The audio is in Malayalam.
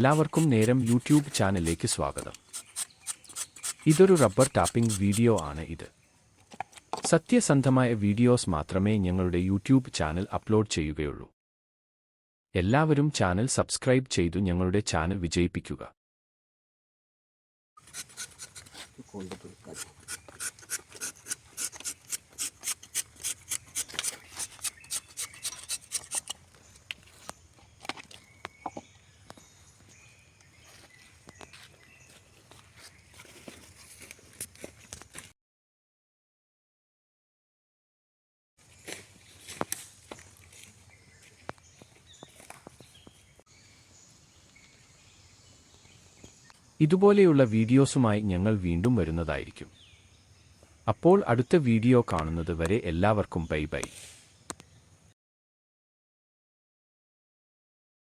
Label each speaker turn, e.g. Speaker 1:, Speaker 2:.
Speaker 1: എല്ലാവർക്കും നേരം യൂട്യൂബ് ചാനലിലേക്ക് സ്വാഗതം. ഇതൊരു റബ്ബർ ടാപ്പിംഗ് വീഡിയോ ആണ്. ഇത് സത്യസന്ധമായ വീഡിയോസ് മാത്രമേ ഞങ്ങളുടെ യൂട്യൂബ് ചാനൽ അപ്ലോഡ് ചെയ്യുകയുള്ളൂ. എല്ലാവരും ചാനൽ സബ്സ്ക്രൈബ് ചെയ്തു ഞങ്ങളുടെ ചാനൽ വിജയിപ്പിക്കുക. ഇതുപോലെയുള്ള വീഡിയോസുമായി ഞങ്ങൾ വീണ്ടും വരുന്നതായിരിക്കും. അപ്പോൾ അടുത്ത വീഡിയോ കാണുന്നത് വരെ എല്ലാവർക്കും ബൈ ബൈ.